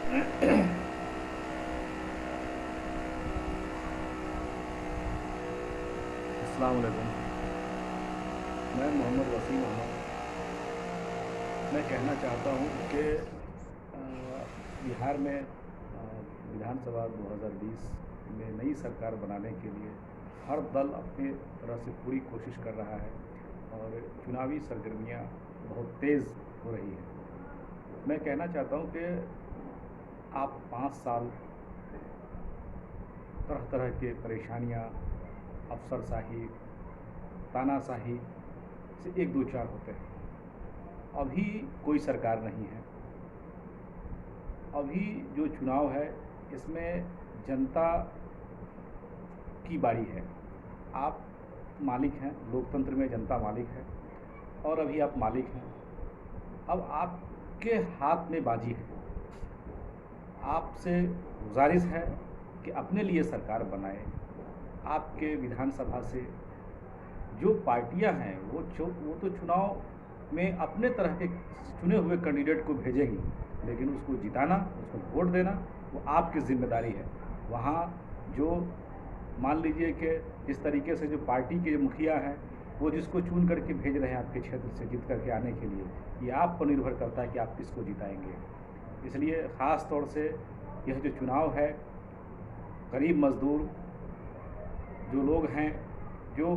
अस्सलाम वालेकुम। मैं मोहम्मद वसीम अहमद। मैं कहना चाहता हूँ कि बिहार में विधानसभा 2020 में नई सरकार बनाने के लिए हर दल अपनी तरह से पूरी कोशिश कर रहा है और चुनावी सरगर्मियाँ बहुत तेज़ हो रही हैं। मैं कहना चाहता हूँ कि आप 5 साल तरह तरह के परेशानियाँ, अफसरशाही, तानाशाही से 1-2-4 होते हैं। अभी कोई सरकार नहीं है। अभी जो चुनाव है इसमें जनता की बारी है। आप मालिक हैं, लोकतंत्र में जनता मालिक है और अभी आप मालिक हैं। अब आपके हाथ में बाजी है। आपसे गुजारिश है कि अपने लिए सरकार बनाए। आपके विधानसभा से जो पार्टियां हैं वो तो चुनाव में अपने तरह के चुने हुए कैंडिडेट को भेजेंगी, लेकिन उसको जिताना, उसको वोट देना वो आपकी जिम्मेदारी है। वहाँ जो मान लीजिए कि जिस तरीके से जो पार्टी के मुखिया हैं वो जिसको चुन करके भेज रहे हैं आपके क्षेत्र से जीत करके आने के लिए, ये आप पर निर्भर करता है कि आप किसको जिताएंगे। इसलिए ख़ास तौर से यह जो चुनाव है, गरीब मजदूर जो लोग हैं, जो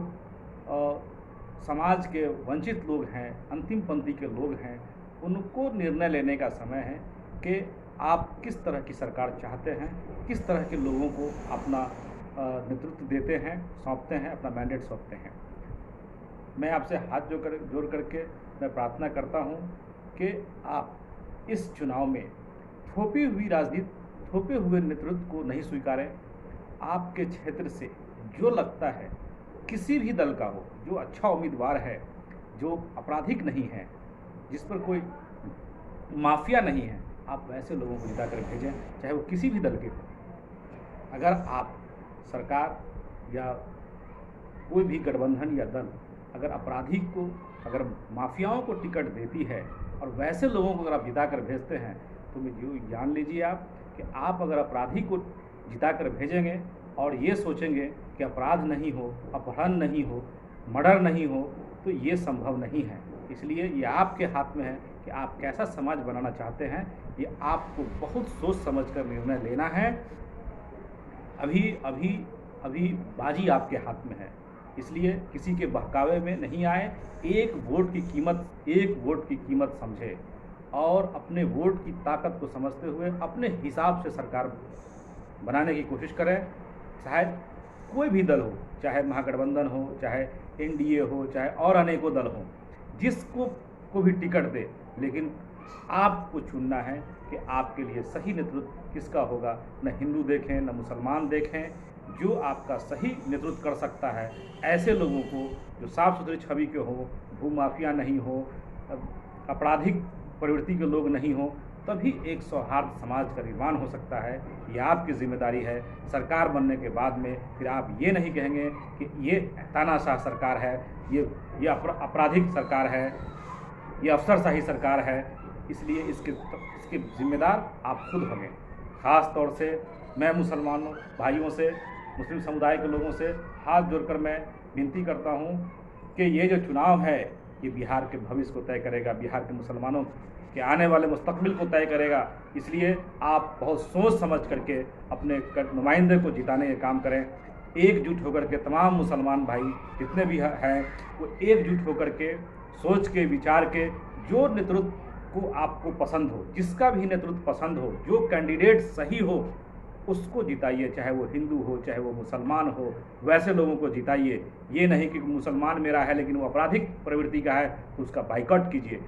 समाज के वंचित लोग हैं, अंतिम पंक्ति के लोग हैं, उनको निर्णय लेने का समय है कि आप किस तरह की सरकार चाहते हैं, किस तरह के लोगों को अपना नेतृत्व देते हैं, सौंपते हैं, अपना मैंडेट सौंपते हैं। मैं आपसे हाथ जोड़ करके मैं प्रार्थना करता हूं कि आप इस चुनाव में थोपी हुई राजनीति, थोपे हुए नेतृत्व को नहीं स्वीकारें। आपके क्षेत्र से जो लगता है, किसी भी दल का हो, जो अच्छा उम्मीदवार है, जो आपराधिक नहीं है, जिस पर कोई माफिया नहीं है, आप वैसे लोगों को जिता कर भेजें, चाहे वो किसी भी दल के हो। अगर आप सरकार या कोई भी गठबंधन या दल अगर आपराधिक को, अगर माफियाओं को टिकट देती है और वैसे लोगों को अगर आप जिता कर भेजते हैं, तो जो जान लीजिए आप कि आप अगर अपराधी को जिता कर भेजेंगे और ये सोचेंगे कि अपराध नहीं हो, अपहरण नहीं हो, मर्डर नहीं हो, तो ये संभव नहीं है। इसलिए ये आपके हाथ में है कि आप कैसा समाज बनाना चाहते हैं। ये आपको बहुत सोच समझ कर निर्णय लेना है। अभी अभी अभी बाजी आपके हाथ में है, इसलिए किसी के बहकावे में नहीं आए। एक वोट की कीमत समझे और अपने वोट की ताकत को समझते हुए अपने हिसाब से सरकार बनाने की कोशिश करें। शायद कोई भी दल हो, चाहे महागठबंधन हो, चाहे एनडीए हो, चाहे और अनेकों दल हों, जिसको को भी टिकट दे, लेकिन आपको चुनना है कि आपके लिए सही नेतृत्व किसका होगा। न हिंदू देखें, न मुसलमान देखें, जो आपका सही नेतृत्व कर सकता है, ऐसे लोगों को जो साफ सुथरी छवि के हों, भूमाफिया नहीं हो, आपराधिक प्रवृत्ति के लोग नहीं हों, तभी एक सौहार्द समाज का निर्माण हो सकता है। ये आपकी जिम्मेदारी है। सरकार बनने के बाद में फिर आप ये नहीं कहेंगे कि ये तानाशाह सरकार है, ये आपराधिक सरकार है, ये अफसरशाही सरकार है। इसलिए इसके जिम्मेदार आप खुद होंगे। ख़ास तौर से मैं मुसलमानों भाइयों से, मुस्लिम समुदाय के लोगों से हाथ जोड़कर मैं विनती करता हूँ कि ये जो चुनाव है ये बिहार के भविष्य को तय करेगा, बिहार के मुसलमानों के आने वाले मुस्तकबिल को तय करेगा। इसलिए आप बहुत सोच समझ करके अपने नुमाइंदे को जिताने का काम करें। एकजुट होकर के तमाम मुसलमान भाई जितने भी हैं वो एकजुट होकर के सोच के, विचार के, जो नेतृत्व को आपको पसंद हो, जिसका भी नेतृत्व पसंद हो, जो कैंडिडेट सही हो, उसको जिताइए। चाहे वो हिंदू हो, चाहे वो मुसलमान हो, वैसे लोगों को जिताइए। ये नहीं कि मुसलमान मेरा है लेकिन वो आपराधिक प्रवृत्ति का है तो उसका बाइकआउट कीजिए।